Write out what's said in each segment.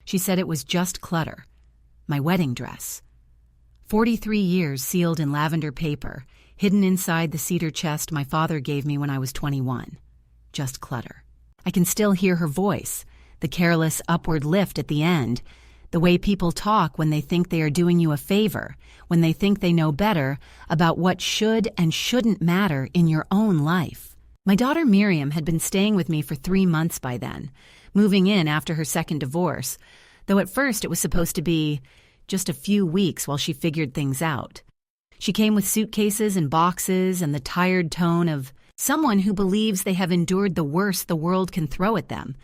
She said it was just clutter. My wedding dress. 43 years sealed in lavender paper, hidden inside the cedar chest my father gave me when I was 21. Just clutter. I can still hear her voice, the careless upward lift at the end, the way people talk when they think they are doing you a favor, when they think they know better about what should and shouldn't matter in your own life. My daughter Miriam had been staying with me for 3 months by then, moving in after her second divorce, though at first it was supposed to be just a few weeks while she figured things out. She came with suitcases and boxes and the tired tone of someone who believes they have endured the worst the world can throw at them,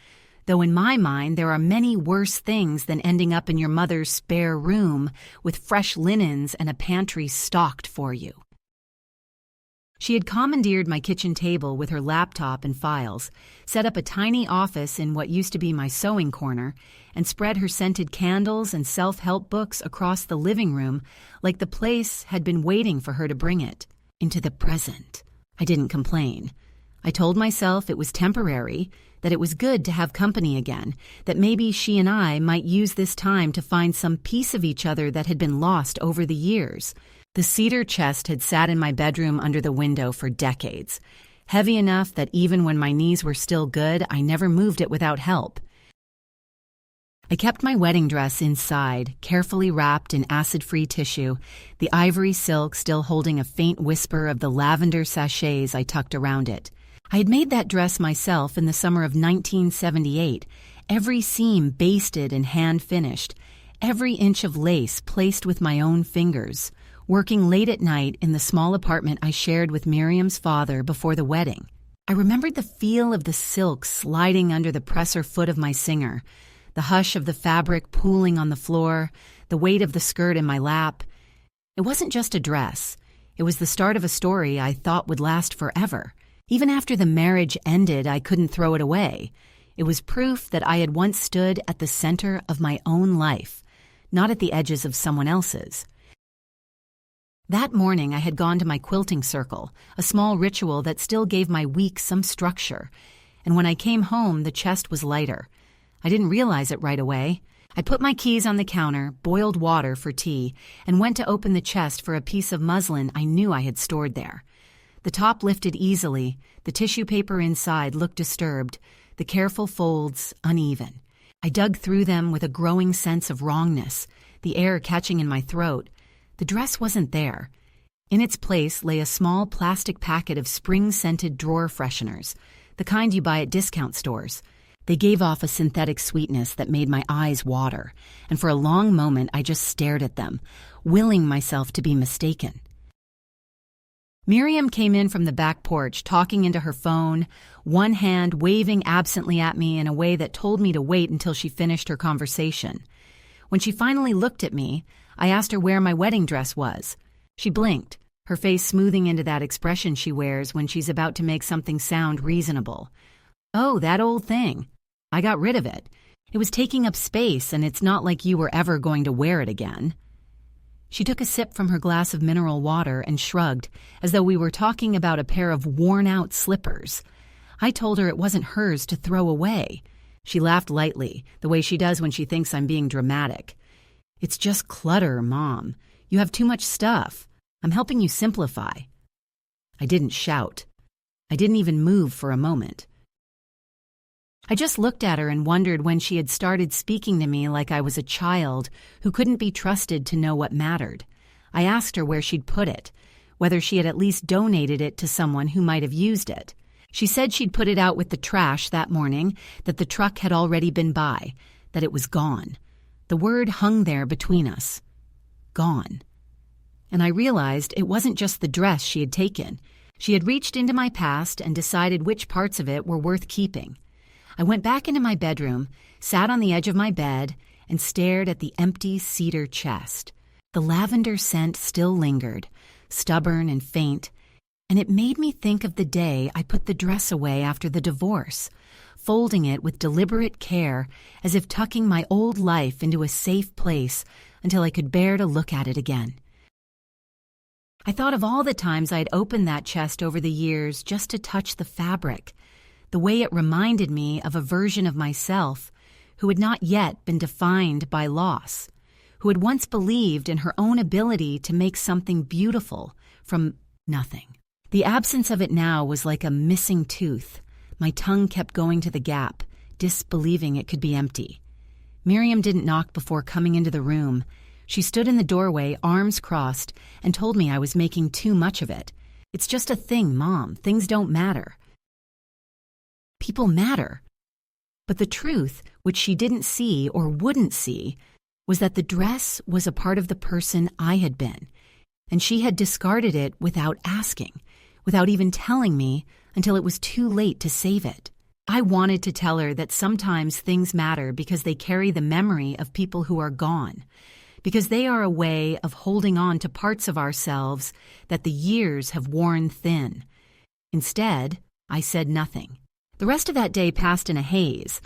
though in my mind there are many worse things than ending up in your mother's spare room with fresh linens and a pantry stocked for you. She had commandeered my kitchen table with her laptop and files, set up a tiny office in what used to be my sewing corner, and spread her scented candles and self-help books across the living room like the place had been waiting for her to bring it into the present. I didn't complain. I told myself it was temporary, that it was good to have company again, that maybe she and I might use this time to find some piece of each other that had been lost over the years. The cedar chest had sat in my bedroom under the window for decades, heavy enough that even when my knees were still good, I never moved it without help. I kept my wedding dress inside, carefully wrapped in acid-free tissue, the ivory silk still holding a faint whisper of the lavender sachets I tucked around it. I had made that dress myself in the summer of 1978, every seam basted and hand-finished, every inch of lace placed with my own fingers, working late at night in the small apartment I shared with Miriam's father before the wedding. I remembered the feel of the silk sliding under the presser foot of my singer, the hush of the fabric pooling on the floor, the weight of the skirt in my lap. It wasn't just a dress. It was the start of a story I thought would last forever. Even after the marriage ended, I couldn't throw it away. It was proof that I had once stood at the center of my own life, not at the edges of someone else's. That morning, I had gone to my quilting circle, a small ritual that still gave my week some structure. And when I came home, the chest was lighter. I didn't realize it right away. I put my keys on the counter, boiled water for tea, and went to open the chest for a piece of muslin I knew I had stored there. The top lifted easily, the tissue paper inside looked disturbed, the careful folds uneven. I dug through them with a growing sense of wrongness, the air catching in my throat. The dress wasn't there. In its place lay a small plastic packet of spring-scented drawer fresheners, the kind you buy at discount stores. They gave off a synthetic sweetness that made my eyes water, and for a long moment I just stared at them, willing myself to be mistaken. Miriam came in from the back porch, talking into her phone, one hand waving absently at me in a way that told me to wait until she finished her conversation. When she finally looked at me, I asked her where my wedding dress was. She blinked, her face smoothing into that expression she wears when she's about to make something sound reasonable. "Oh, that old thing. I got rid of it. It was taking up space, and it's not like you were ever going to wear it again." She took a sip from her glass of mineral water and shrugged, as though we were talking about a pair of worn-out slippers. I told her it wasn't hers to throw away. She laughed lightly, the way she does when she thinks I'm being dramatic. "It's just clutter, Mom. You have too much stuff. I'm helping you simplify." I didn't shout. I didn't even move for a moment. I just looked at her and wondered when she had started speaking to me like I was a child who couldn't be trusted to know what mattered. I asked her where she'd put it, whether she had at least donated it to someone who might have used it. She said she'd put it out with the trash that morning, that the truck had already been by, that it was gone. The word hung there between us. Gone. And I realized it wasn't just the dress she had taken. She had reached into my past and decided which parts of it were worth keeping. I went back into my bedroom, sat on the edge of my bed, and stared at the empty cedar chest. The lavender scent still lingered, stubborn and faint, and it made me think of the day I put the dress away after the divorce, folding it with deliberate care as if tucking my old life into a safe place until I could bear to look at it again. I thought of all the times I'd opened that chest over the years just to touch the fabric, the way it reminded me of a version of myself who had not yet been defined by loss, who had once believed in her own ability to make something beautiful from nothing. The absence of it now was like a missing tooth. My tongue kept going to the gap, disbelieving it could be empty. Miriam didn't knock before coming into the room. She stood in the doorway, arms crossed, and told me I was making too much of it. "It's just a thing, Mom. Things don't matter." People matter. But the truth, which she didn't see or wouldn't see, was that the dress was a part of the person I had been, and she had discarded it without asking, without even telling me until it was too late to save it. I wanted to tell her that sometimes things matter because they carry the memory of people who are gone, because they are a way of holding on to parts of ourselves that the years have worn thin. Instead, I said nothing. The rest of that day passed in a haze.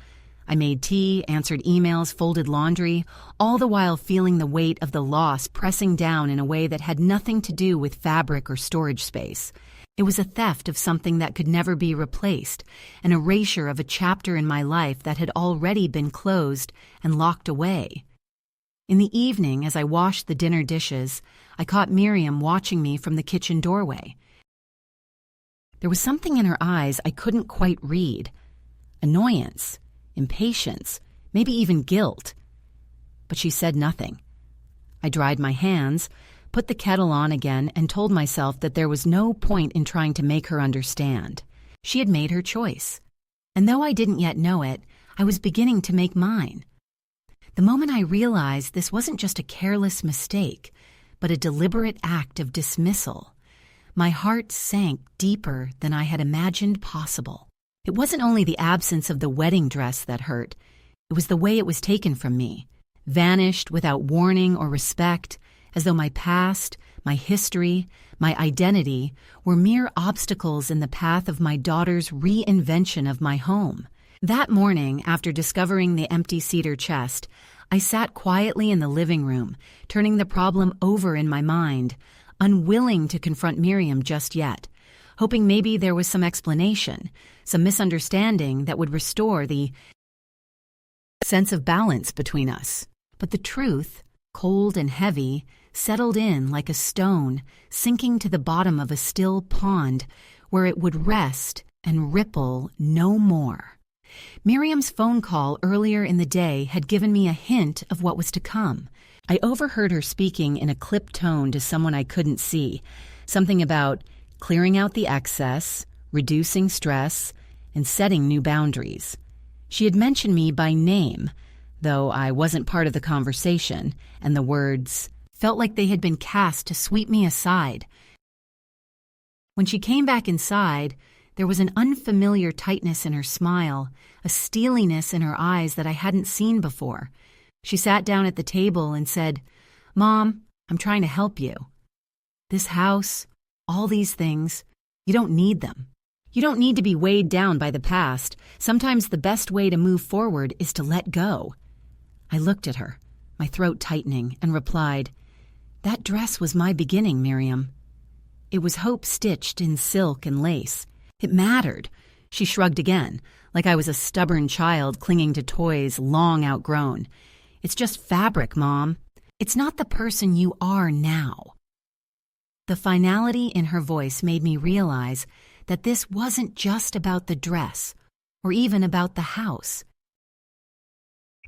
I made tea, answered emails, folded laundry, all the while feeling the weight of the loss pressing down in a way that had nothing to do with fabric or storage space. It was a theft of something that could never be replaced, an erasure of a chapter in my life that had already been closed and locked away. In the evening, as I washed the dinner dishes, I caught Miriam watching me from the kitchen doorway. There was something in her eyes I couldn't quite read. Annoyance, impatience, maybe even guilt. But she said nothing. I dried my hands, put the kettle on again, and told myself that there was no point in trying to make her understand. She had made her choice. And though I didn't yet know it, I was beginning to make mine. The moment I realized this wasn't just a careless mistake, but a deliberate act of dismissal, my heart sank deeper than I had imagined possible. It wasn't only the absence of the wedding dress that hurt, it was the way it was taken from me, vanished without warning or respect, as though my past, my history, my identity were mere obstacles in the path of my daughter's reinvention of my home. That morning, after discovering the empty cedar chest, I sat quietly in the living room, turning the problem over in my mind, unwilling to confront Miriam just yet, hoping maybe there was some explanation, some misunderstanding that would restore the sense of balance between us. But the truth, cold and heavy, settled in like a stone, sinking to the bottom of a still pond where it would rest and ripple no more. Miriam's phone call earlier in the day had given me a hint of what was to come. I overheard her speaking in a clipped tone to someone I couldn't see, something about clearing out the excess, reducing stress, and setting new boundaries. She had mentioned me by name, though I wasn't part of the conversation, and the words felt like they had been cast to sweep me aside. When she came back inside, there was an unfamiliar tightness in her smile, a steeliness in her eyes that I hadn't seen before. She sat down at the table and said, "Mom, I'm trying to help you. This house, all these things, you don't need them. You don't need to be weighed down by the past. Sometimes the best way to move forward is to let go." I looked at her, my throat tightening, and replied, "That dress was my beginning, Miriam. It was hope stitched in silk and lace. It mattered." She shrugged again, like I was a stubborn child clinging to toys long outgrown. "It's just fabric, Mom. It's not the person you are now." The finality in her voice made me realize that this wasn't just about the dress, or even about the house.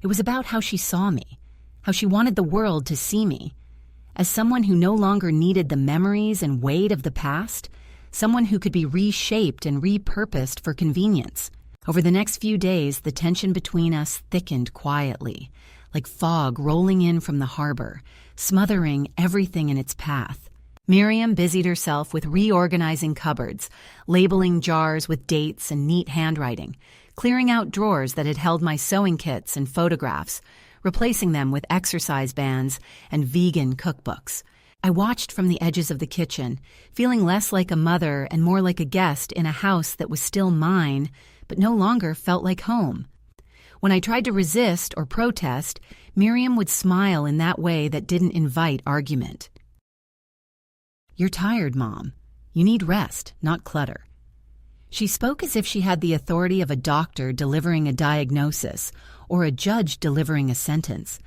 It was about how she saw me, how she wanted the world to see me, as someone who no longer needed the memories and weight of the past, someone who could be reshaped and repurposed for convenience. Over the next few days, the tension between us thickened quietly, like fog rolling in from the harbor, smothering everything in its path. Miriam busied herself with reorganizing cupboards, labeling jars with dates and neat handwriting, clearing out drawers that had held my sewing kits and photographs, replacing them with exercise bands and vegan cookbooks. I watched from the edges of the kitchen, feeling less like a mother and more like a guest in a house that was still mine, but no longer felt like home. When I tried to resist or protest, Miriam would smile in that way that didn't invite argument. "You're tired, Mom. You need rest, not clutter." She spoke as if she had the authority of a doctor delivering a diagnosis or a judge delivering a sentence,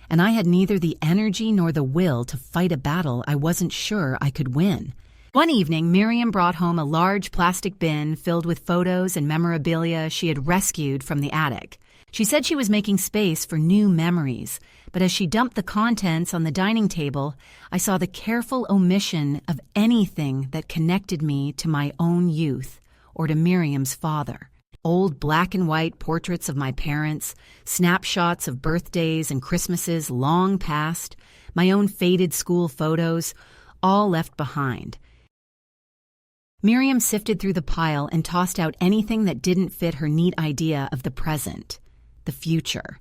and I had neither the energy nor the will to fight a battle I wasn't sure I could win. One evening, Miriam brought home a large plastic bin filled with photos and memorabilia she had rescued from the attic. She said she was making space for new memories, but as she dumped the contents on the dining table, I saw the careful omission of anything that connected me to my own youth or to Miriam's father. Old black and white portraits of my parents, snapshots of birthdays and Christmases long past, my own faded school photos, all left behind. Miriam sifted through the pile and tossed out anything that didn't fit her neat idea of the present, the future.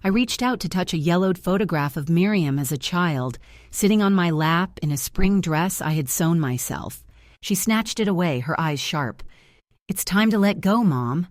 I reached out to touch a yellowed photograph of Miriam as a child, sitting on my lap in a spring dress I had sewn myself. She snatched it away, her eyes sharp. "It's time to let go, Mom."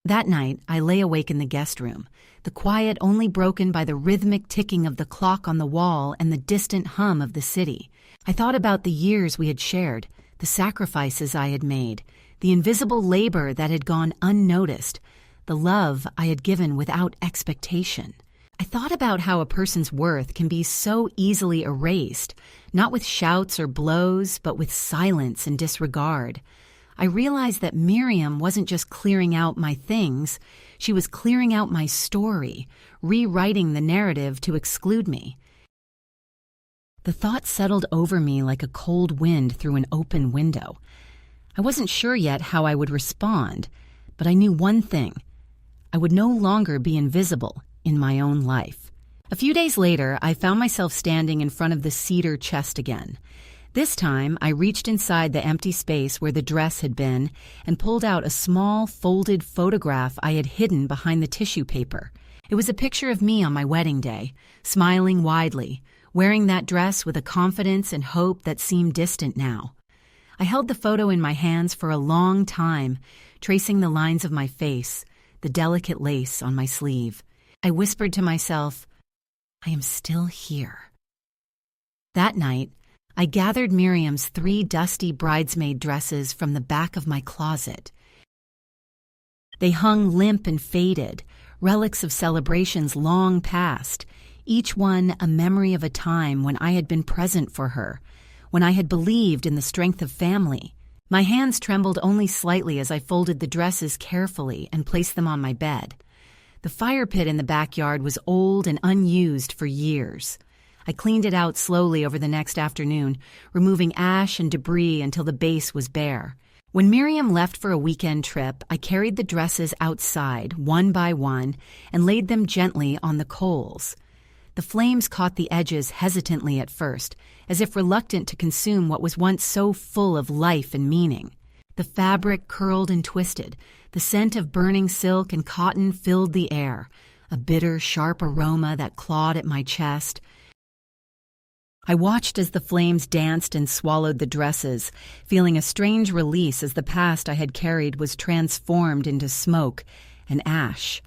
That night, I lay awake in the guest room, the quiet only broken by the rhythmic ticking of the clock on the wall and the distant hum of the city. I thought about the years we had shared, the sacrifices I had made, the invisible labor that had gone unnoticed, the love I had given without expectation. I thought about how a person's worth can be so easily erased, not with shouts or blows, but with silence and disregard. I realized that Miriam wasn't just clearing out my things, she was clearing out my story, rewriting the narrative to exclude me. The thought settled over me like a cold wind through an open window. I wasn't sure yet how I would respond, but I knew one thing. I would no longer be invisible in my own life. A few days later, I found myself standing in front of the cedar chest again. This time, I reached inside the empty space where the dress had been and pulled out a small, folded photograph I had hidden behind the tissue paper. It was a picture of me on my wedding day, smiling widely, wearing that dress with a confidence and hope that seemed distant now. I held the photo in my hands for a long time, tracing the lines of my face, the delicate lace on my sleeve. I whispered to myself, "I am still here." That night, I gathered Miriam's 3 dusty bridesmaid dresses from the back of my closet. They hung limp and faded, relics of celebrations long past, each one a memory of a time when I had been present for her, when I had believed in the strength of family. My hands trembled only slightly as I folded the dresses carefully and placed them on my bed. The fire pit in the backyard was old and unused for years. I cleaned it out slowly over the next afternoon, removing ash and debris until the base was bare. When Miriam left for a weekend trip, I carried the dresses outside, one by one, and laid them gently on the coals. The flames caught the edges hesitantly at first, as if reluctant to consume what was once so full of life and meaning. The fabric curled and twisted. The scent of burning silk and cotton filled the air, a bitter, sharp aroma that clawed at my chest. I watched as the flames danced and swallowed the dresses, feeling a strange release as the past I had carried was transformed into smoke and ash.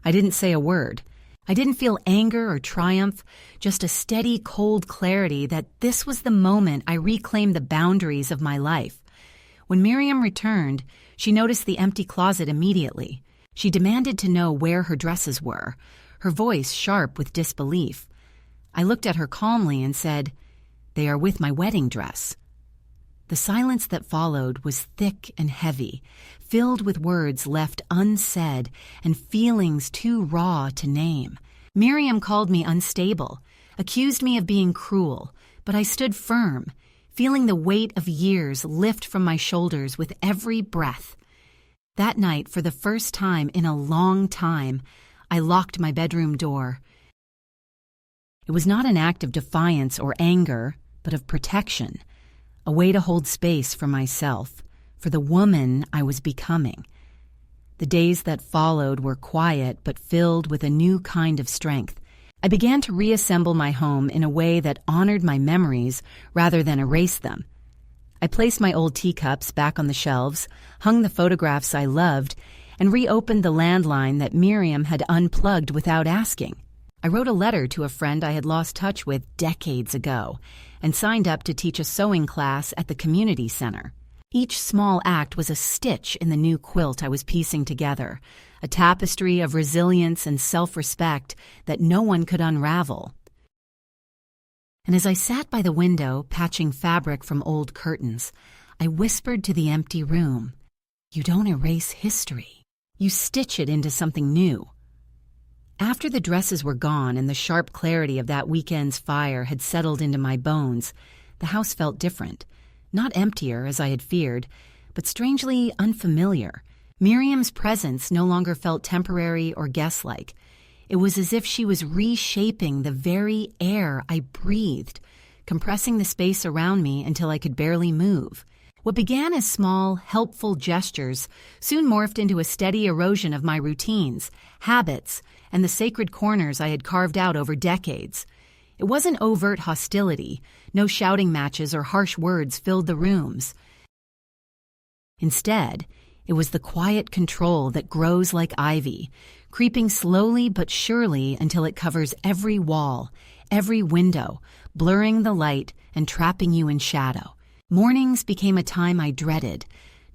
I didn't say a word. I didn't feel anger or triumph, just a steady, cold clarity that this was the moment I reclaimed the boundaries of my life. When Miriam returned, she noticed the empty closet immediately. She demanded to know where her dresses were, her voice sharp with disbelief. I looked at her calmly and said, "They are with my wedding dress." The silence that followed was thick and heavy, filled with words left unsaid and feelings too raw to name. Miriam called me unstable, accused me of being cruel, but I stood firm, feeling the weight of years lift from my shoulders with every breath. That night, for the first time in a long time, I locked my bedroom door. It was not an act of defiance or anger, but of protection, a way to hold space for myself, for the woman I was becoming. The days that followed were quiet but filled with a new kind of strength. I began to reassemble my home in a way that honored my memories rather than erased them. I placed my old teacups back on the shelves, hung the photographs I loved, and reopened the landline that Miriam had unplugged without asking. I wrote a letter to a friend I had lost touch with decades ago and signed up to teach a sewing class at the community center. Each small act was a stitch in the new quilt I was piecing together, a tapestry of resilience and self-respect that no one could unravel. And as I sat by the window, patching fabric from old curtains, I whispered to the empty room, "You don't erase history. You stitch it into something new." After the dresses were gone and the sharp clarity of that weekend's fire had settled into my bones, the house felt different. Not emptier, as I had feared, but strangely unfamiliar. Miriam's presence no longer felt temporary or guest-like. It was as if she was reshaping the very air I breathed, compressing the space around me until I could barely move. What began as small, helpful gestures soon morphed into a steady erosion of my routines, habits, and the sacred corners I had carved out over decades. It wasn't overt hostility. No shouting matches or harsh words filled the rooms. Instead, it was the quiet control that grows like ivy, creeping slowly but surely until it covers every wall, every window, blurring the light and trapping you in shadow. Mornings became a time I dreaded,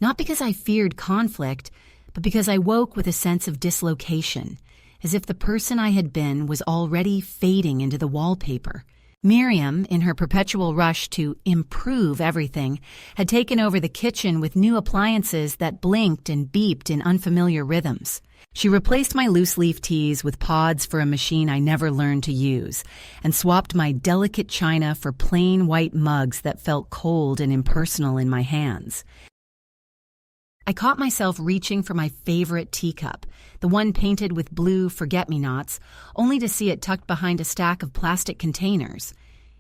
not because I feared conflict, but because I woke with a sense of dislocation, as if the person I had been was already fading into the wallpaper. Miriam, in her perpetual rush to improve everything, had taken over the kitchen with new appliances that blinked and beeped in unfamiliar rhythms. She replaced my loose-leaf teas with pods for a machine I never learned to use, and swapped my delicate china for plain white mugs that felt cold and impersonal in my hands. I caught myself reaching for my favorite teacup, the one painted with blue forget-me-nots, only to see it tucked behind a stack of plastic containers.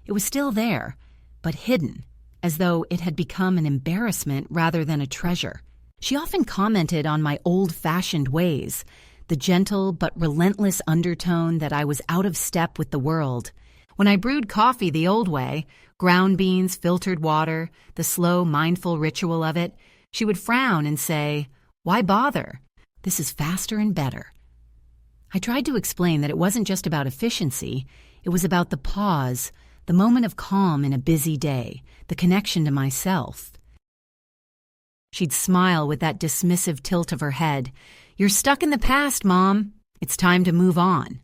It was still there, but hidden, as though it had become an embarrassment rather than a treasure. She often commented on my old-fashioned ways, the gentle but relentless undertone that I was out of step with the world. When I brewed coffee the old way, ground beans, filtered water, the slow, mindful ritual of it, she would frown and say, "Why bother? This is faster and better." I tried to explain that it wasn't just about efficiency, it was about the pause, the moment of calm in a busy day, the connection to myself. She'd smile with that dismissive tilt of her head. "You're stuck in the past, Mom. It's time to move on."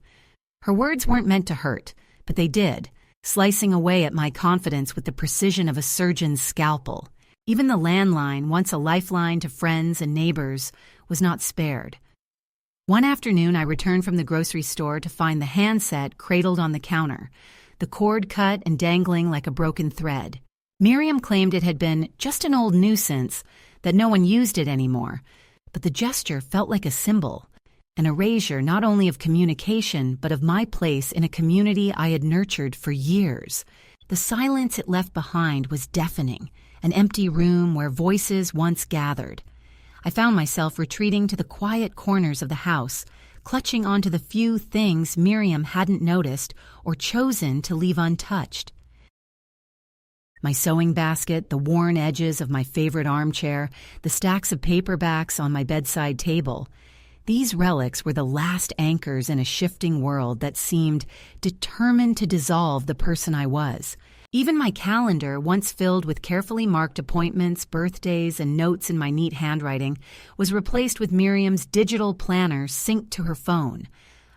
Her words weren't meant to hurt, but they did, slicing away at my confidence with the precision of a surgeon's scalpel. Even the landline, once a lifeline to friends and neighbors, was not spared. One afternoon, I returned from the grocery store to find the handset cradled on the counter, the cord cut and dangling like a broken thread. Miriam claimed it had been just an old nuisance, that no one used it anymore, but the gesture felt like a symbol, an erasure not only of communication but of my place in a community I had nurtured for years. The silence it left behind was deafening, an empty room where voices once gathered. I found myself retreating to the quiet corners of the house, clutching onto the few things Miriam hadn't noticed or chosen to leave untouched. My sewing basket, the worn edges of my favorite armchair, the stacks of paperbacks on my bedside table. These relics were the last anchors in a shifting world that seemed determined to dissolve the person I was. Even my calendar, once filled with carefully marked appointments, birthdays, and notes in my neat handwriting, was replaced with Miriam's digital planner synced to her phone.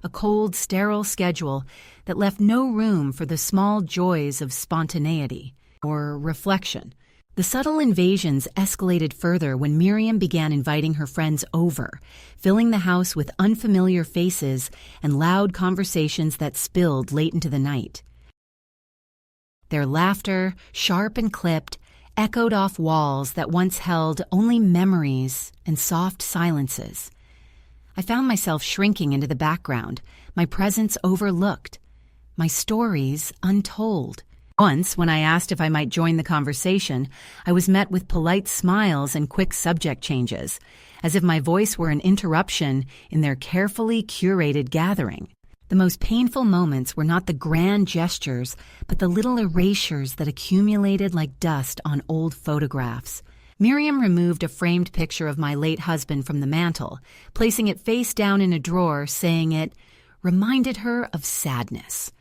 A cold, sterile schedule that left no room for the small joys of spontaneity or reflection. The subtle invasions escalated further when Miriam began inviting her friends over, filling the house with unfamiliar faces and loud conversations that spilled late into the night. Their laughter, sharp and clipped, echoed off walls that once held only memories and soft silences. I found myself shrinking into the background, my presence overlooked, my stories untold. Once, when I asked if I might join the conversation, I was met with polite smiles and quick subject changes, as if my voice were an interruption in their carefully curated gathering. The most painful moments were not the grand gestures, but the little erasures that accumulated like dust on old photographs. Miriam removed a framed picture of my late husband from the mantel, placing it face down in a drawer, saying it reminded her of sadness.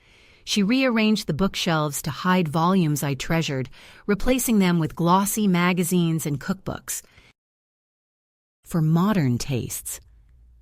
She rearranged the bookshelves to hide volumes I treasured, replacing them with glossy magazines and cookbooks. For modern tastes,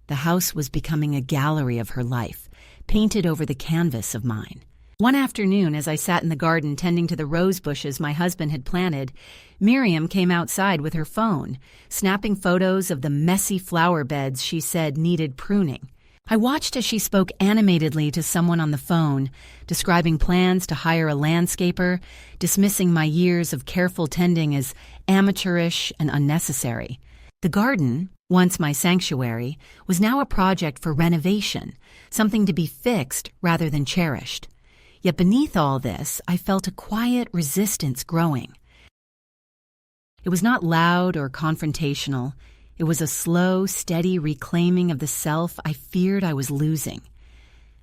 the house was becoming a gallery of her life, painted over the canvas of mine. One afternoon, as I sat in the garden tending to the rose bushes my husband had planted, Miriam came outside with her phone, snapping photos of the messy flower beds she said needed pruning. I watched as she spoke animatedly to someone on the phone, describing plans to hire a landscaper, dismissing my years of careful tending as amateurish and unnecessary. The garden, once my sanctuary, was now a project for renovation, something to be fixed rather than cherished. Yet beneath all this, I felt a quiet resistance growing. It was not loud or confrontational. It was a slow, steady reclaiming of the self I feared I was losing.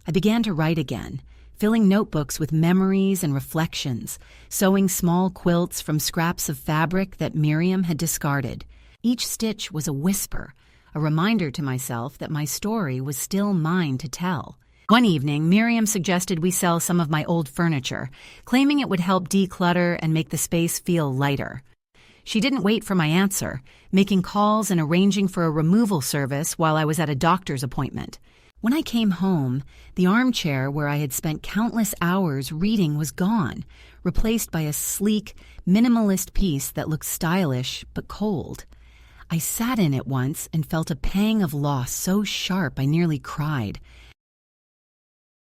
I began to write again, filling notebooks with memories and reflections, sewing small quilts from scraps of fabric that Miriam had discarded. Each stitch was a whisper, a reminder to myself that my story was still mine to tell. One evening, Miriam suggested we sell some of my old furniture, claiming it would help declutter and make the space feel lighter. She didn't wait for my answer, making calls and arranging for a removal service while I was at a doctor's appointment. When I came home, the armchair where I had spent countless hours reading was gone, replaced by a sleek, minimalist piece that looked stylish but cold. I sat in it once and felt a pang of loss so sharp I nearly cried.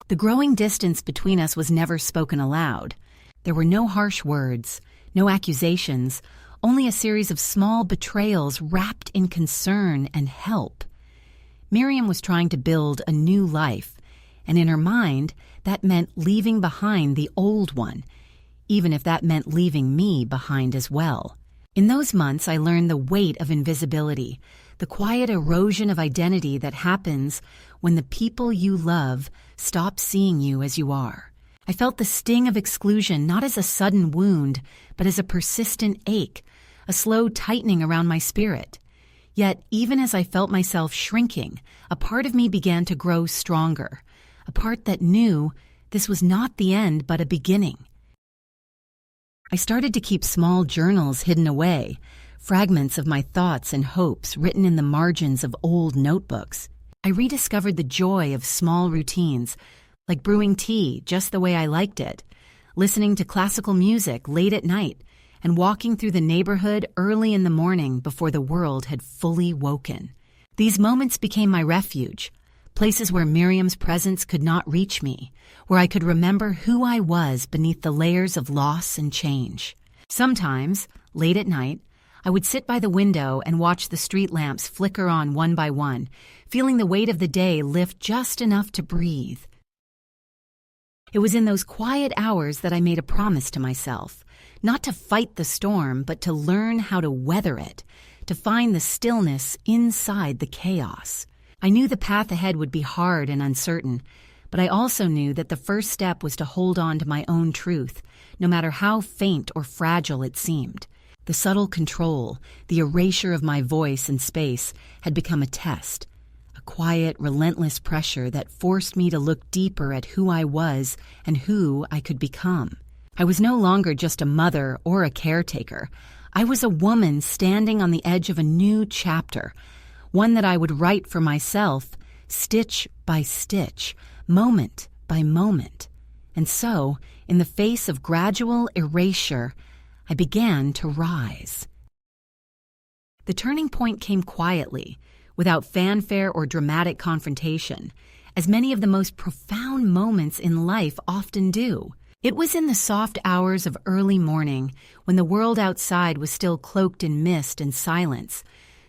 The growing distance between us was never spoken aloud. There were no harsh words, no accusations, only a series of small betrayals wrapped in concern and help. Miriam was trying to build a new life, and in her mind, that meant leaving behind the old one, even if that meant leaving me behind as well. In those months, I learned the weight of invisibility, the quiet erosion of identity that happens when the people you love stop seeing you as you are. I felt the sting of exclusion not as a sudden wound, but as a persistent ache, a slow tightening around my spirit. Yet, even as I felt myself shrinking, a part of me began to grow stronger, a part that knew this was not the end but a beginning. I started to keep small journals hidden away, fragments of my thoughts and hopes written in the margins of old notebooks. I rediscovered the joy of small routines, like brewing tea just the way I liked it, listening to classical music late at night, and walking through the neighborhood early in the morning before the world had fully woken. These moments became my refuge, places where Miriam's presence could not reach me, where I could remember who I was beneath the layers of loss and change. Sometimes, late at night, I would sit by the window and watch the street lamps flicker on one by one, feeling the weight of the day lift just enough to breathe. It was in those quiet hours that I made a promise to myself, not to fight the storm, but to learn how to weather it, to find the stillness inside the chaos. I knew the path ahead would be hard and uncertain, but I also knew that the first step was to hold on to my own truth, no matter how faint or fragile it seemed. The subtle control, the erasure of my voice and space, had become a test, a quiet, relentless pressure that forced me to look deeper at who I was and who I could become. I was no longer just a mother or a caretaker. I was a woman standing on the edge of a new chapter, one that I would write for myself, stitch by stitch, moment by moment. And so, in the face of gradual erasure, I began to rise. The turning point came quietly, without fanfare or dramatic confrontation, as many of the most profound moments in life often do. It was in the soft hours of early morning, when the world outside was still cloaked in mist and silence,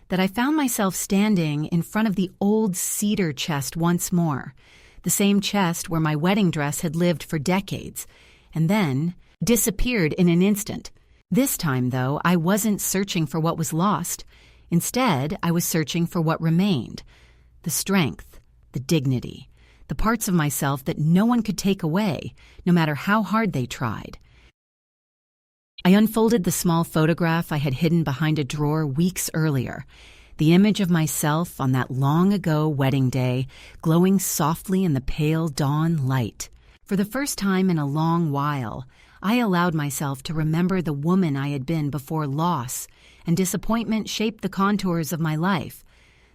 that I found myself standing in front of the old cedar chest once more, the same chest where my wedding dress had lived for decades, and then disappeared in an instant. This time, though, I wasn't searching for what was lost. Instead, I was searching for what remained, the strength, the dignity, the parts of myself that no one could take away, no matter how hard they tried. I unfolded the small photograph I had hidden behind a drawer weeks earlier, the image of myself on that long-ago wedding day, glowing softly in the pale dawn light. For the first time in a long while, I allowed myself to remember the woman I had been before loss and disappointment shaped the contours of my life,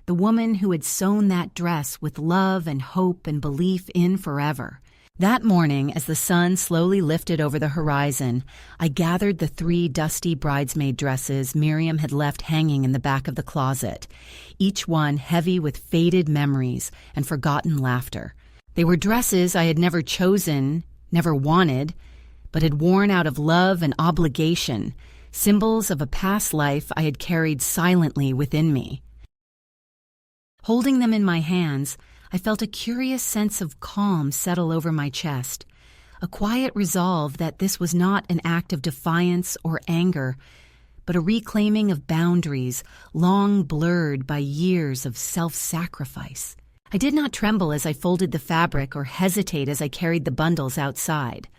the woman who had sewn that dress with love and hope and belief in forever. That morning, as the sun slowly lifted over the horizon, I gathered the 3 dusty bridesmaid dresses Miriam had left hanging in the back of the closet, each one heavy with faded memories and forgotten laughter. They were dresses I had never chosen, never wanted, but had worn out of love and obligation, symbols of a past life I had carried silently within me. Holding them in my hands, I felt a curious sense of calm settle over my chest, a quiet resolve that this was not an act of defiance or anger, but a reclaiming of boundaries long blurred by years of self-sacrifice. I did not tremble as I folded the fabric or hesitate as I carried the bundles outside.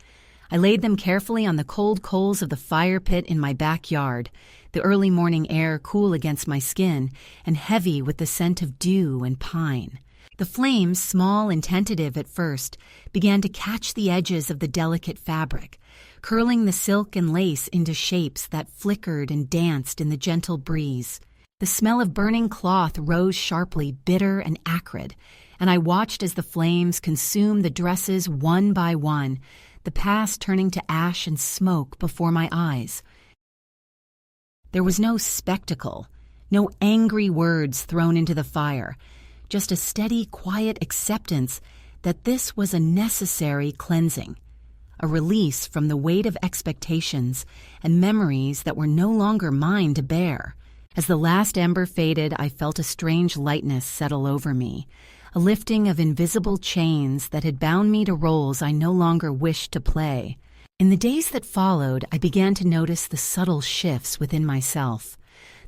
I laid them carefully on the cold coals of the fire pit in my backyard, the early morning air cool against my skin and heavy with the scent of dew and pine. The flames, small and tentative at first, began to catch the edges of the delicate fabric, curling the silk and lace into shapes that flickered and danced in the gentle breeze. The smell of burning cloth rose sharply, bitter and acrid, and I watched as the flames consumed the dresses one by one, the past turning to ash and smoke before my eyes. There was no spectacle, no angry words thrown into the fire, just a steady, quiet acceptance that this was a necessary cleansing, a release from the weight of expectations and memories that were no longer mine to bear. As the last ember faded, I felt a strange lightness settle over me, a lifting of invisible chains that had bound me to roles I no longer wished to play. In the days that followed, I began to notice the subtle shifts within myself,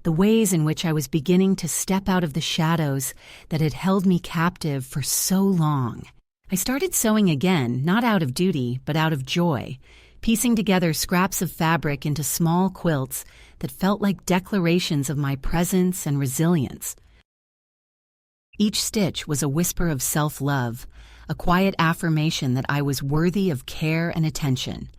the ways in which I was beginning to step out of the shadows that had held me captive for so long. I started sewing again, not out of duty, but out of joy, piecing together scraps of fabric into small quilts that felt like declarations of my presence and resilience. Each stitch was a whisper of self-love, a quiet affirmation that I was worthy of care and attention.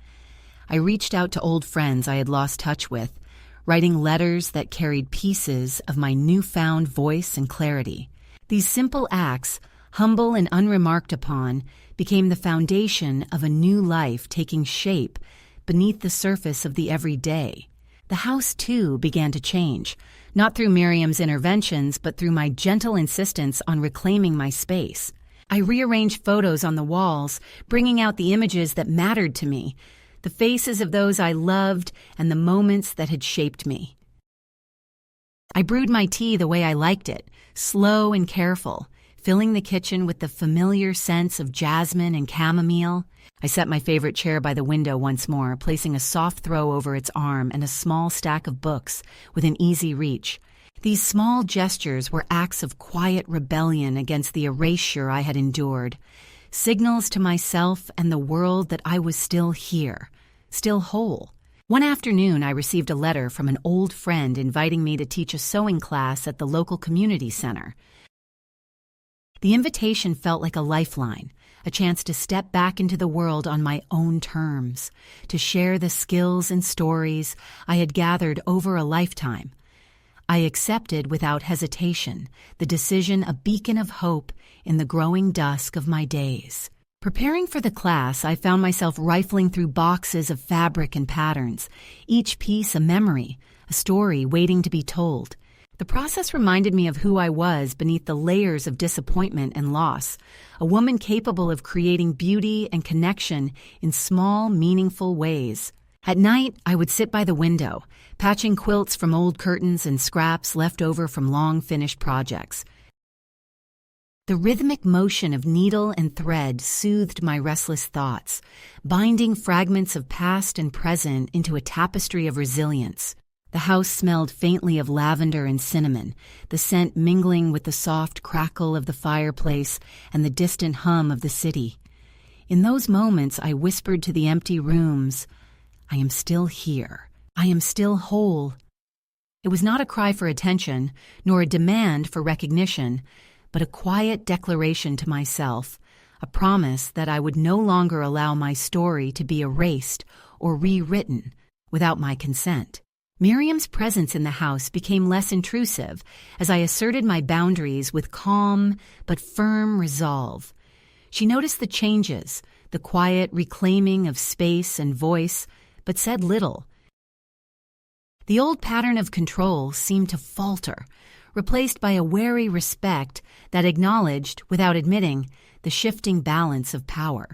I reached out to old friends I had lost touch with, writing letters that carried pieces of my newfound voice and clarity. These simple acts, humble and unremarked upon, became the foundation of a new life taking shape beneath the surface of the everyday. The house, too, began to change, not through Miriam's interventions, but through my gentle insistence on reclaiming my space. I rearranged photos on the walls, bringing out the images that mattered to me, the faces of those I loved and the moments that had shaped me. I brewed my tea the way I liked it, slow and careful, filling the kitchen with the familiar scents of jasmine and chamomile. I set my favorite chair by the window once more, placing a soft throw over its arm and a small stack of books within easy reach. These small gestures were acts of quiet rebellion against the erasure I had endured, signals to myself and the world that I was still here, still whole. One afternoon, I received a letter from an old friend inviting me to teach a sewing class at the local community center. The invitation felt like a lifeline, a chance to step back into the world on my own terms, to share the skills and stories I had gathered over a lifetime. I accepted without hesitation, the decision a beacon of hope in the growing dusk of my days. Preparing for the class, I found myself rifling through boxes of fabric and patterns, each piece a memory, a story waiting to be told. The process reminded me of who I was beneath the layers of disappointment and loss, a woman capable of creating beauty and connection in small, meaningful ways. At night, I would sit by the window, patching quilts from old curtains and scraps left over from long-finished projects. The rhythmic motion of needle and thread soothed my restless thoughts, binding fragments of past and present into a tapestry of resilience. The house smelled faintly of lavender and cinnamon, the scent mingling with the soft crackle of the fireplace and the distant hum of the city. In those moments, I whispered to the empty rooms, "I am still here. I am still whole." It was not a cry for attention, nor a demand for recognition, but a quiet declaration to myself, a promise that I would no longer allow my story to be erased or rewritten without my consent. Miriam's presence in the house became less intrusive as I asserted my boundaries with calm but firm resolve. She noticed the changes, the quiet reclaiming of space and voice, but said little. The old pattern of control seemed to falter, replaced by a wary respect that acknowledged, without admitting, the shifting balance of power.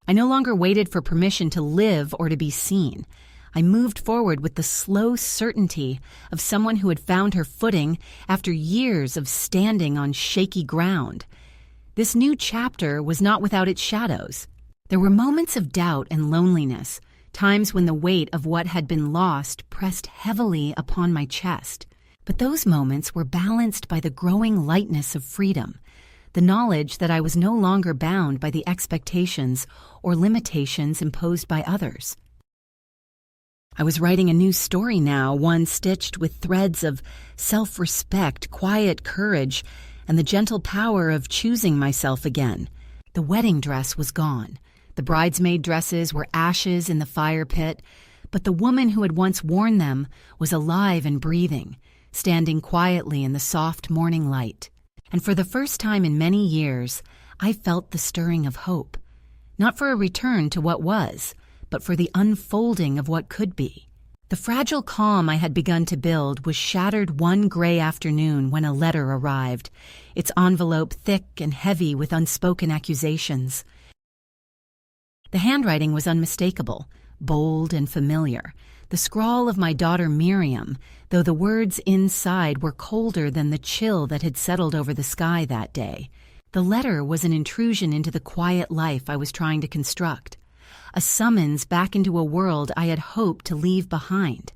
I no longer waited for permission to live or to be seen. I moved forward with the slow certainty of someone who had found her footing after years of standing on shaky ground. This new chapter was not without its shadows. There were moments of doubt and loneliness, times when the weight of what had been lost pressed heavily upon my chest. But those moments were balanced by the growing lightness of freedom, the knowledge that I was no longer bound by the expectations or limitations imposed by others. I was writing a new story now, one stitched with threads of self-respect, quiet courage, and the gentle power of choosing myself again. The wedding dress was gone. The bridesmaid dresses were ashes in the fire pit, but the woman who had once worn them was alive and breathing, standing quietly in the soft morning light. And for the first time in many years, I felt the stirring of hope, not for a return to what was, but for the unfolding of what could be. The fragile calm I had begun to build was shattered one gray afternoon when a letter arrived, its envelope thick and heavy with unspoken accusations. The handwriting was unmistakable, bold and familiar, the scrawl of my daughter Miriam, though the words inside were colder than the chill that had settled over the sky that day. The letter was an intrusion into the quiet life I was trying to construct, a summons back into a world I had hoped to leave behind.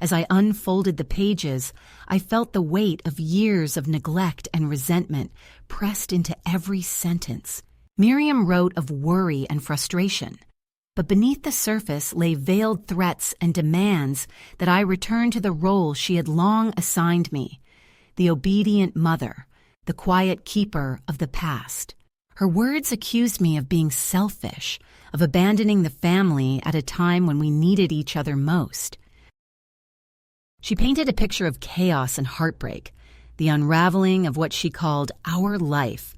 As I unfolded the pages, I felt the weight of years of neglect and resentment pressed into every sentence. Miriam wrote of worry and frustration, but beneath the surface lay veiled threats and demands that I return to the role she had long assigned me, the obedient mother, the quiet keeper of the past. Her words accused me of being selfish, of abandoning the family at a time when we needed each other most. She painted a picture of chaos and heartbreak, the unraveling of what she called our life,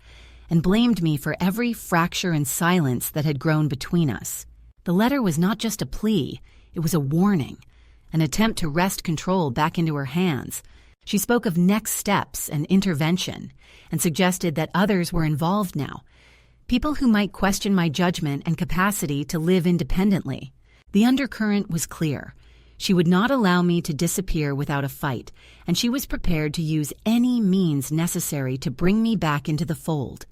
and blamed me for every fracture and silence that had grown between us. The letter was not just a plea, it was a warning, an attempt to wrest control back into her hands. She spoke of next steps and intervention, and suggested that others were involved now, people who might question my judgment and capacity to live independently. The undercurrent was clear. She would not allow me to disappear without a fight, and she was prepared to use any means necessary to bring me back into the fold.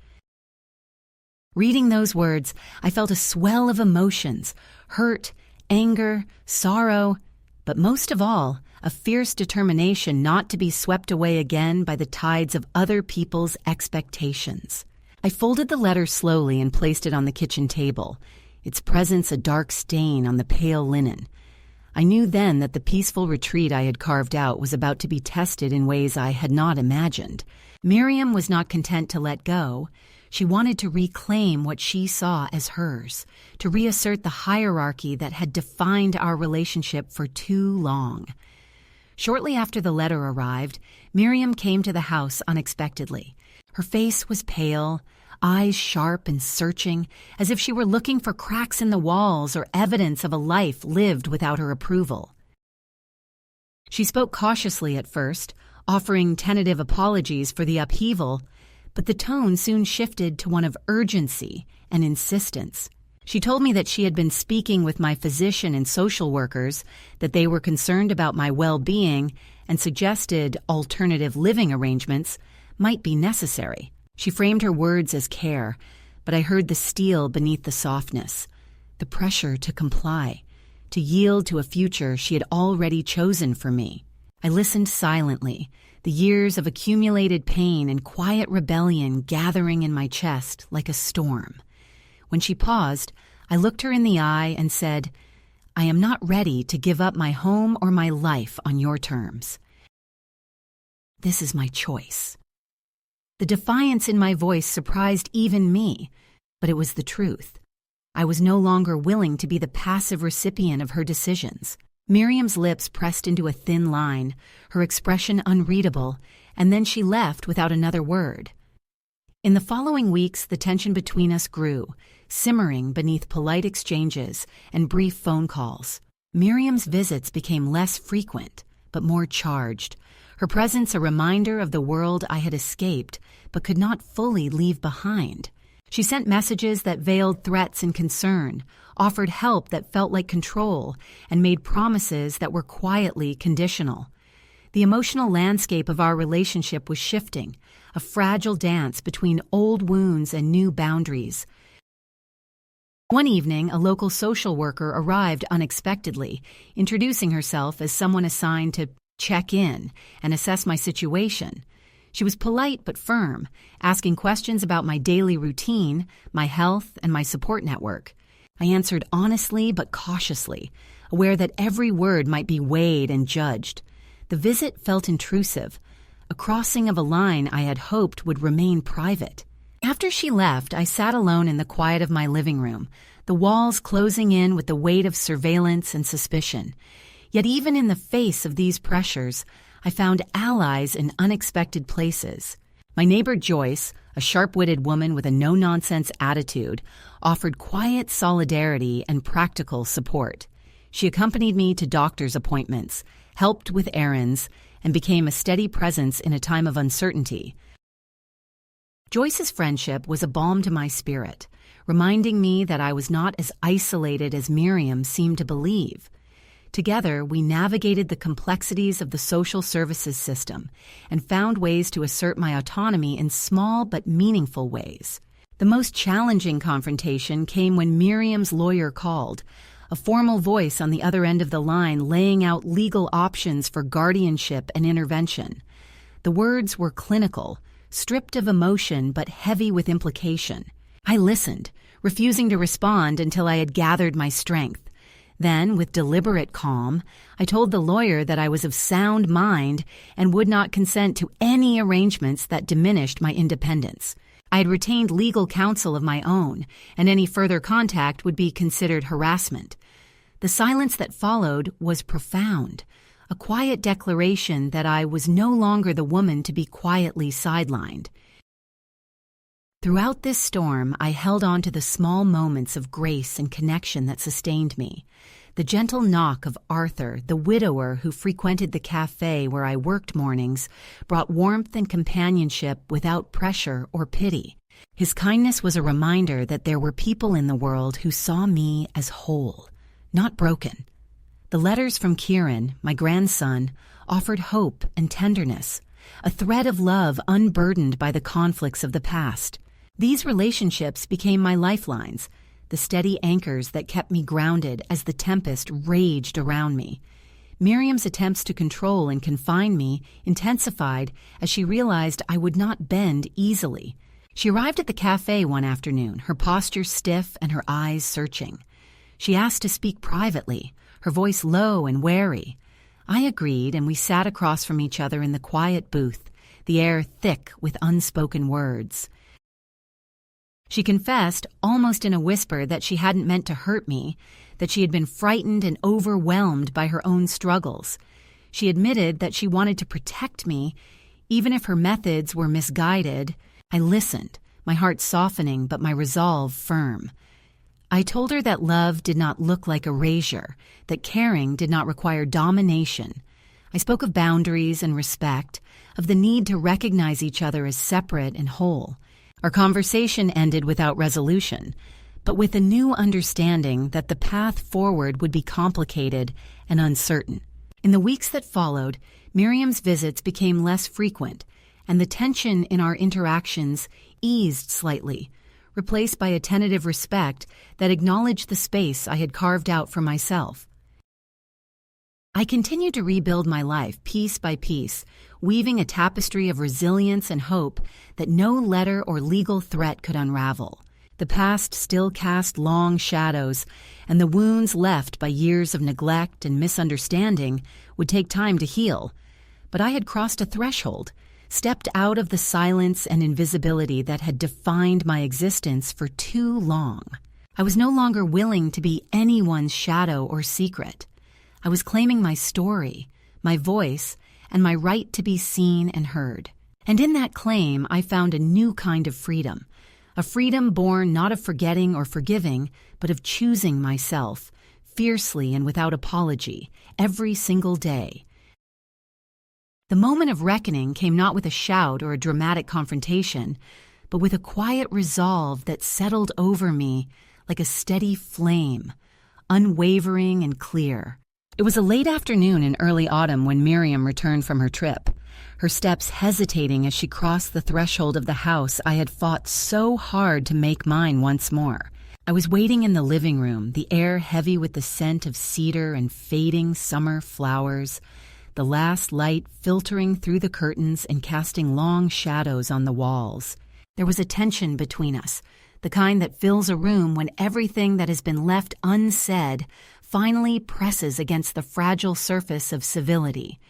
Reading those words, I felt a swell of emotions, hurt, anger, sorrow, but most of all, a fierce determination not to be swept away again by the tides of other people's expectations. I folded the letter slowly and placed it on the kitchen table, its presence a dark stain on the pale linen. I knew then that the peaceful retreat I had carved out was about to be tested in ways I had not imagined. Miriam was not content to let go. She wanted to reclaim what she saw as hers, to reassert the hierarchy that had defined our relationship for too long. Shortly after the letter arrived, Miriam came to the house unexpectedly. Her face was pale, eyes sharp and searching, as if she were looking for cracks in the walls or evidence of a life lived without her approval. She spoke cautiously at first, offering tentative apologies for the upheaval, but the tone soon shifted to one of urgency and insistence. She told me that she had been speaking with my physician and social workers, that they were concerned about my well-being and suggested alternative living arrangements might be necessary. She framed her words as care, but I heard the steel beneath the softness, the pressure to comply, to yield to a future she had already chosen for me. I listened silently, the years of accumulated pain and quiet rebellion gathering in my chest like a storm. When she paused, I looked her in the eye and said, "I am not ready to give up my home or my life on your terms. This is my choice." The defiance in my voice surprised even me, but it was the truth. I was no longer willing to be the passive recipient of her decisions. Miriam's lips pressed into a thin line, her expression unreadable, and then she left without another word. In the following weeks, the tension between us grew, simmering beneath polite exchanges and brief phone calls. Miriam's visits became less frequent, but more charged, her presence a reminder of the world I had escaped but could not fully leave behind. She sent messages that veiled threats and concern, offered help that felt like control, and made promises that were quietly conditional. The emotional landscape of our relationship was shifting, a fragile dance between old wounds and new boundaries. One evening, a local social worker arrived unexpectedly, introducing herself as someone assigned to check in and assess my situation. She was polite but firm, asking questions about my daily routine, my health, and my support network. I answered honestly but cautiously, aware that every word might be weighed and judged. The visit felt intrusive, a crossing of a line I had hoped would remain private. After she left, I sat alone in the quiet of my living room, the walls closing in with the weight of surveillance and suspicion. Yet even in the face of these pressures, I found allies in unexpected places. My neighbor Joyce, a sharp-witted woman with a no-nonsense attitude, offered quiet solidarity and practical support. She accompanied me to doctor's appointments, helped with errands, and became a steady presence in a time of uncertainty. Joyce's friendship was a balm to my spirit, reminding me that I was not as isolated as Miriam seemed to believe. Together, we navigated the complexities of the social services system and found ways to assert my autonomy in small but meaningful ways. The most challenging confrontation came when Miriam's lawyer called, a formal voice on the other end of the line laying out legal options for guardianship and intervention. The words were clinical, stripped of emotion but heavy with implication. I listened, refusing to respond until I had gathered my strength. Then, with deliberate calm, I told the lawyer that I was of sound mind and would not consent to any arrangements that diminished my independence. I had retained legal counsel of my own, and any further contact would be considered harassment. The silence that followed was profound, a quiet declaration that I was no longer the woman to be quietly sidelined. Throughout this storm, I held on to the small moments of grace and connection that sustained me. The gentle knock of Arthur, the widower who frequented the cafe where I worked mornings, brought warmth and companionship without pressure or pity. His kindness was a reminder that there were people in the world who saw me as whole, not broken. The letters from Kieran, my grandson, offered hope and tenderness, a thread of love unburdened by the conflicts of the past. These relationships became my lifelines, the steady anchors that kept me grounded as the tempest raged around me. Miriam's attempts to control and confine me intensified as she realized I would not bend easily. She arrived at the cafe one afternoon, her posture stiff and her eyes searching. She asked to speak privately, her voice low and wary. I agreed, and we sat across from each other in the quiet booth, the air thick with unspoken words. She confessed, almost in a whisper, that she hadn't meant to hurt me, that she had been frightened and overwhelmed by her own struggles. She admitted that she wanted to protect me, even if her methods were misguided. I listened, my heart softening but my resolve firm. I told her that love did not look like erasure, that caring did not require domination. I spoke of boundaries and respect, of the need to recognize each other as separate and whole. Our conversation ended without resolution, but with a new understanding that the path forward would be complicated and uncertain. In the weeks that followed, Miriam's visits became less frequent, and the tension in our interactions eased slightly, replaced by a tentative respect that acknowledged the space I had carved out for myself. I continued to rebuild my life piece by piece, weaving a tapestry of resilience and hope that no letter or legal threat could unravel. The past still cast long shadows, and the wounds left by years of neglect and misunderstanding would take time to heal. But I had crossed a threshold. stepped out of the silence and invisibility that had defined my existence for too long. I was no longer willing to be anyone's shadow or secret. I was claiming my story, my voice, and my right to be seen and heard. And in that claim, I found a new kind of freedom, a freedom born not of forgetting or forgiving, but of choosing myself, fiercely and without apology, every single day. The moment of reckoning came not with a shout or a dramatic confrontation, but with a quiet resolve that settled over me like a steady flame, unwavering and clear. It was a late afternoon in early autumn when Miriam returned from her trip, her steps hesitating as she crossed the threshold of the house I had fought so hard to make mine once more. I was waiting in the living room, the air heavy with the scent of cedar and fading summer flowers, the last light filtering through the curtains and casting long shadows on the walls. There was a tension between us, the kind that fills a room when everything that has been left unsaid finally presses against the fragile surface of civility.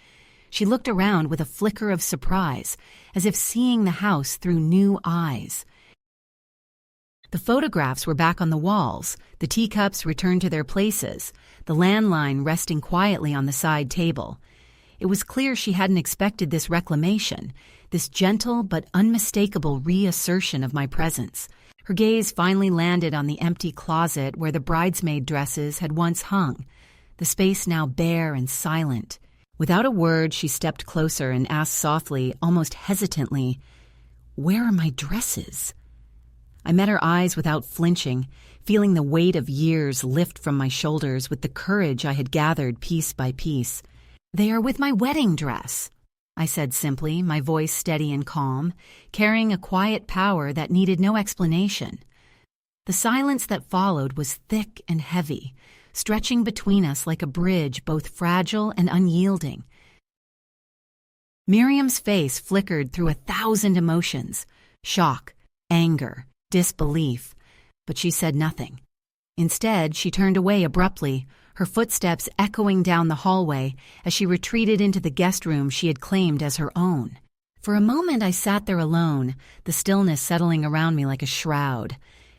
She looked around with a flicker of surprise, as if seeing the house through new eyes. The photographs were back on the walls, the teacups returned to their places, the landline resting quietly on the side table. It was clear she hadn't expected this reclamation, this gentle but unmistakable reassertion of my presence. Her gaze finally landed on the empty closet where the bridesmaid dresses had once hung, the space now bare and silent. Without a word, she stepped closer and asked softly, almost hesitantly, "Where are my dresses?" I met her eyes without flinching, feeling the weight of years lift from my shoulders with the courage I had gathered piece by piece. "They are with my wedding dress," I said simply, my voice steady and calm, carrying a quiet power that needed no explanation. The silence that followed was thick and heavy, stretching between us like a bridge both fragile and unyielding. Miriam's face flickered through 1,000 emotions, shock, anger, disbelief, but she said nothing. Instead, she turned away abruptly, her footsteps echoing down the hallway as she retreated into the guest room she had claimed as her own. For a moment I sat there alone, the stillness settling around me like a shroud,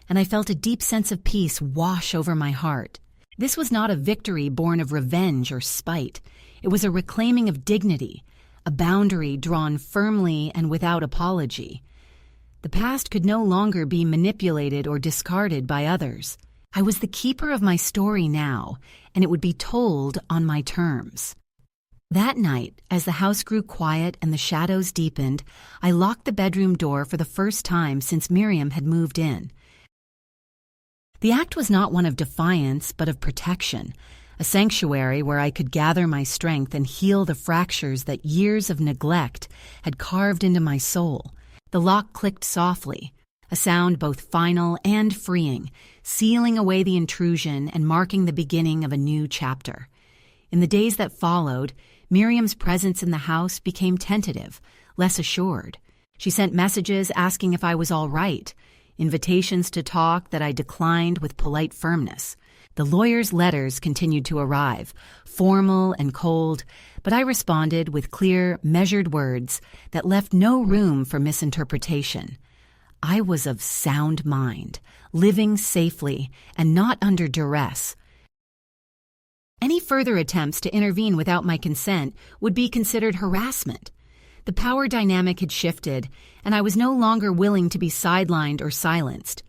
and I felt a deep sense of peace wash over my heart. This was not a victory born of revenge or spite. It was a reclaiming of dignity, a boundary drawn firmly and without apology. The past could no longer be manipulated or discarded by others. I was the keeper of my story now, and it would be told on my terms. That night, as the house grew quiet and the shadows deepened, I locked the bedroom door for the first time since Miriam had moved in. The act was not one of defiance, but of protection, a sanctuary where I could gather my strength and heal the fractures that years of neglect had carved into my soul. The lock clicked softly, a sound both final and freeing, sealing away the intrusion and marking the beginning of a new chapter. In the days that followed, Miriam's presence in the house became tentative, less assured. She sent messages asking if I was all right, invitations to talk that I declined with polite firmness. The lawyer's letters continued to arrive, formal and cold, but I responded with clear, measured words that left no room for misinterpretation. I was of sound mind, living safely and not under duress. Any further attempts to intervene without my consent would be considered harassment. The power dynamic had shifted, and I was no longer willing to be sidelined or silenced.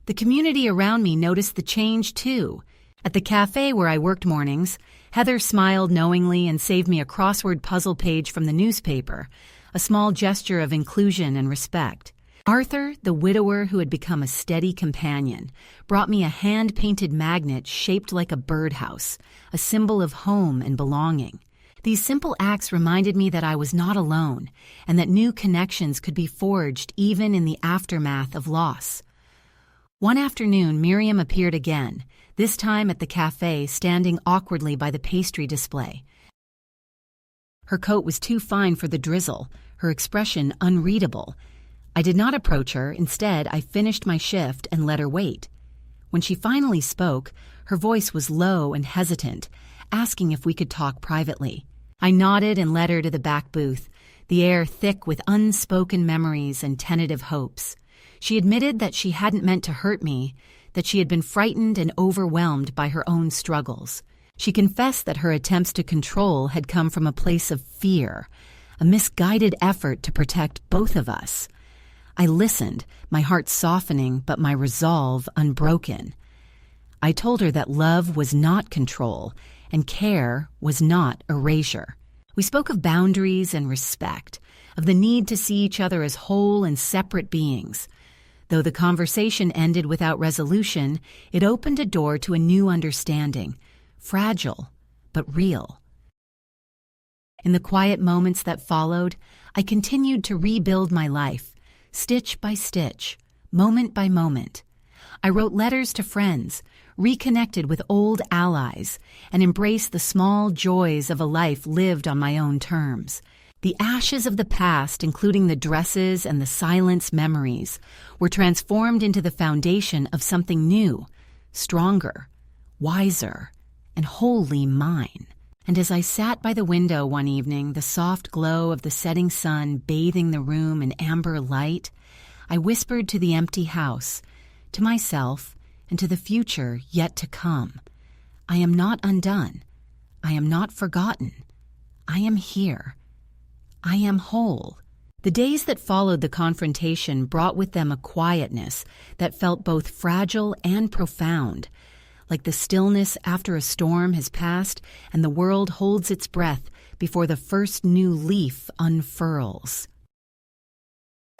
The community around me noticed the change, too. At the cafe where I worked mornings, Heather smiled knowingly and saved me a crossword puzzle page from the newspaper, a small gesture of inclusion and respect. Arthur, the widower who had become a steady companion, brought me a hand-painted magnet shaped like a birdhouse, a symbol of home and belonging. These simple acts reminded me that I was not alone, and that new connections could be forged even in the aftermath of loss. One afternoon, Miriam appeared again, this time at the cafe, standing awkwardly by the pastry display. Her coat was too fine for the drizzle, her expression unreadable. I did not approach her. Instead, I finished my shift and let her wait. When she finally spoke, her voice was low and hesitant, asking if we could talk privately. I nodded and led her to the back booth, the air thick with unspoken memories and tentative hopes. She admitted that she hadn't meant to hurt me, that she had been frightened and overwhelmed by her own struggles. She confessed that her attempts to control had come from a place of fear, a misguided effort to protect both of us. I listened, my heart softening but my resolve unbroken. I told her that love was not control and care was not erasure. We spoke of boundaries and respect, of the need to see each other as whole and separate beings. Though the conversation ended without resolution, it opened a door to a new understanding, fragile but real. In the quiet moments that followed, I continued to rebuild my life, stitch by stitch, moment by moment. I wrote letters to friends, reconnected with old allies, and embraced the small joys of a life lived on my own terms. The ashes of the past, including the dresses and the silence memories, were transformed into the foundation of something new, stronger, wiser, and wholly mine. And as I sat by the window one evening, the soft glow of the setting sun bathing the room in amber light, I whispered to the empty house, to myself, and to the future yet to come. I am not undone. I am not forgotten. I am here. I am whole. The days that followed the confrontation brought with them a quietness that felt both fragile and profound, like the stillness after a storm has passed and the world holds its breath before the first new leaf unfurls.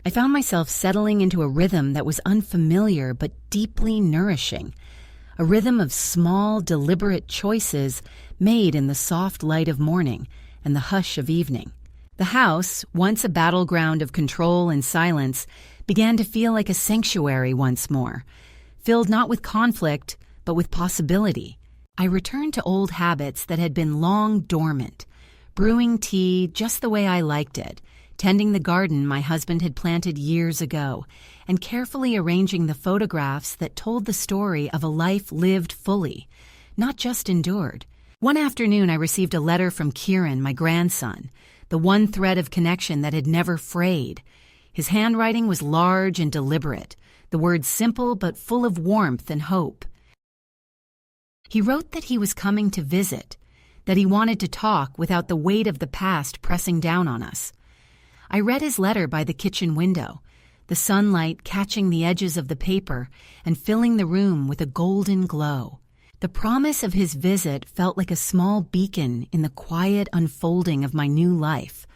I found myself settling into a rhythm that was unfamiliar but deeply nourishing, a rhythm of small, deliberate choices made in the soft light of morning and the hush of evening. The house, once a battleground of control and silence, began to feel like a sanctuary once more, filled not with conflict, but with possibility. I returned to old habits that had been long dormant, brewing tea just the way I liked it, tending the garden my husband had planted years ago, and carefully arranging the photographs that told the story of a life lived fully, not just endured. One afternoon I received a letter from Kieran, my grandson, the one thread of connection that had never frayed. His handwriting was large and deliberate, the words simple but full of warmth and hope. He wrote that he was coming to visit, that he wanted to talk without the weight of the past pressing down on us. I read his letter by the kitchen window, the sunlight catching the edges of the paper and filling the room with a golden glow. The promise of his visit felt like a small beacon in the quiet unfolding of my new life,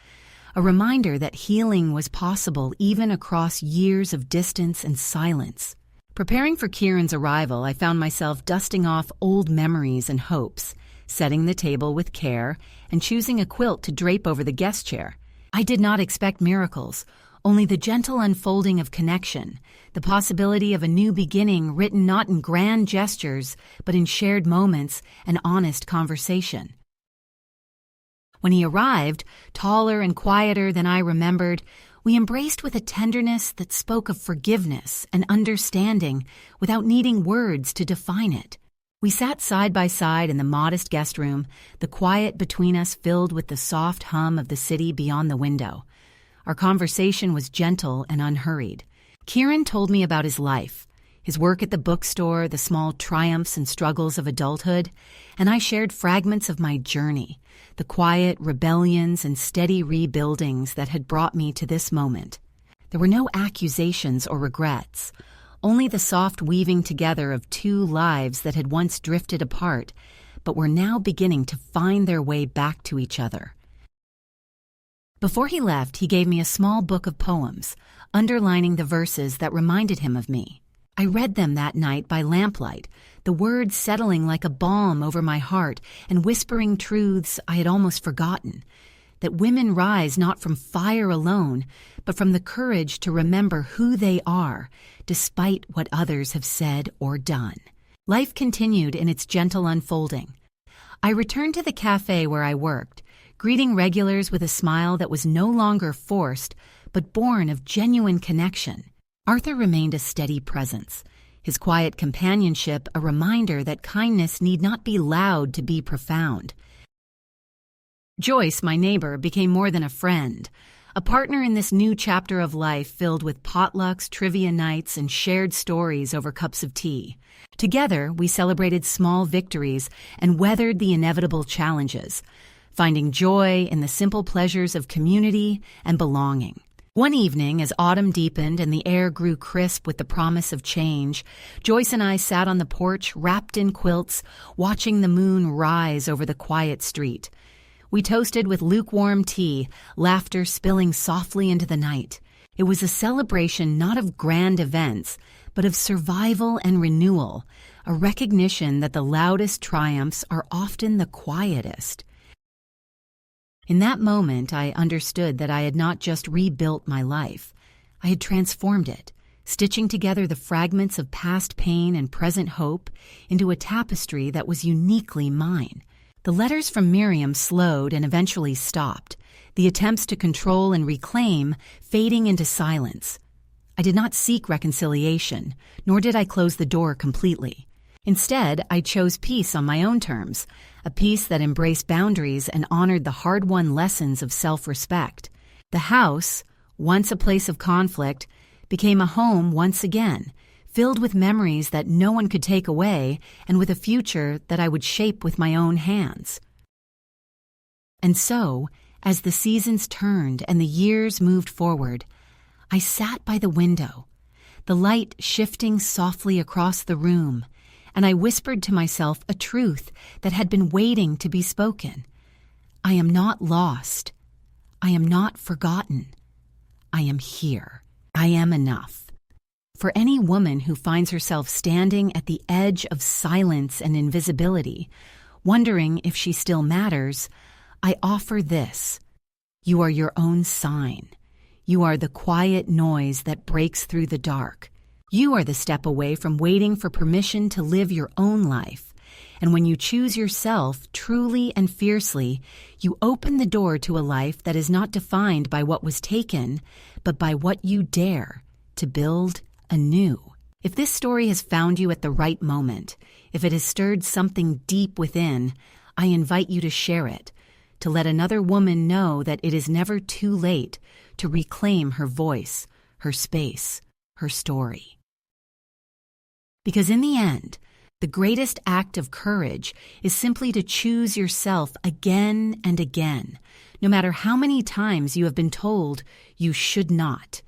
a reminder that healing was possible even across years of distance and silence. Preparing for Kieran's arrival, I found myself dusting off old memories and hopes, setting the table with care, and choosing a quilt to drape over the guest chair. I did not expect miracles, only the gentle unfolding of connection, the possibility of a new beginning written not in grand gestures, but in shared moments and honest conversation. When he arrived, taller and quieter than I remembered, we embraced with a tenderness that spoke of forgiveness and understanding without needing words to define it. We sat side by side in the modest guest room, the quiet between us filled with the soft hum of the city beyond the window. Our conversation was gentle and unhurried. Kieran told me about his life, his work at the bookstore, the small triumphs and struggles of adulthood, and I shared fragments of my journey, the quiet rebellions and steady rebuildings that had brought me to this moment. There were no accusations or regrets, only the soft weaving together of two lives that had once drifted apart, but were now beginning to find their way back to each other. Before he left, he gave me a small book of poems, underlining the verses that reminded him of me. I read them that night by lamplight, the words settling like a balm over my heart and whispering truths I had almost forgotten, that women rise not from fire alone, but from the courage to remember who they are, despite what others have said or done. Life continued in its gentle unfolding. I returned to the cafe where I worked, greeting regulars with a smile that was no longer forced, but born of genuine connection. Arthur remained a steady presence, his quiet companionship a reminder that kindness need not be loud to be profound. Joyce, my neighbor, became more than a friend, a partner in this new chapter of life filled with potlucks, trivia nights, and shared stories over cups of tea. Together, we celebrated small victories and weathered the inevitable challenges, finding joy in the simple pleasures of community and belonging. One evening, as autumn deepened and the air grew crisp with the promise of change, Joyce and I sat on the porch, wrapped in quilts, watching the moon rise over the quiet street. We toasted with lukewarm tea, laughter spilling softly into the night. It was a celebration not of grand events, but of survival and renewal, a recognition that the loudest triumphs are often the quietest. In that moment, I understood that I had not just rebuilt my life. I had transformed it, stitching together the fragments of past pain and present hope into a tapestry that was uniquely mine. The letters from Miriam slowed and eventually stopped, the attempts to control and reclaim fading into silence. I did not seek reconciliation, nor did I close the door completely. Instead, I chose peace on my own terms, a peace that embraced boundaries and honored the hard-won lessons of self-respect. The house, once a place of conflict, became a home once again, filled with memories that no one could take away and with a future that I would shape with my own hands. And so, as the seasons turned and the years moved forward, I sat by the window, the light shifting softly across the room, and I whispered to myself a truth that had been waiting to be spoken. I am not lost. I am not forgotten. I am here. I am enough. For any woman who finds herself standing at the edge of silence and invisibility, wondering if she still matters, I offer this. You are your own sign. You are the quiet noise that breaks through the dark. You are the step away from waiting for permission to live your own life. And when you choose yourself truly and fiercely, you open the door to a life that is not defined by what was taken, but by what you dare to build anew. If this story has found you at the right moment, if it has stirred something deep within, I invite you to share it, to let another woman know that it is never too late to reclaim her voice, her space, her story. Because in the end, the greatest act of courage is simply to choose yourself again and again, no matter how many times you have been told you should not.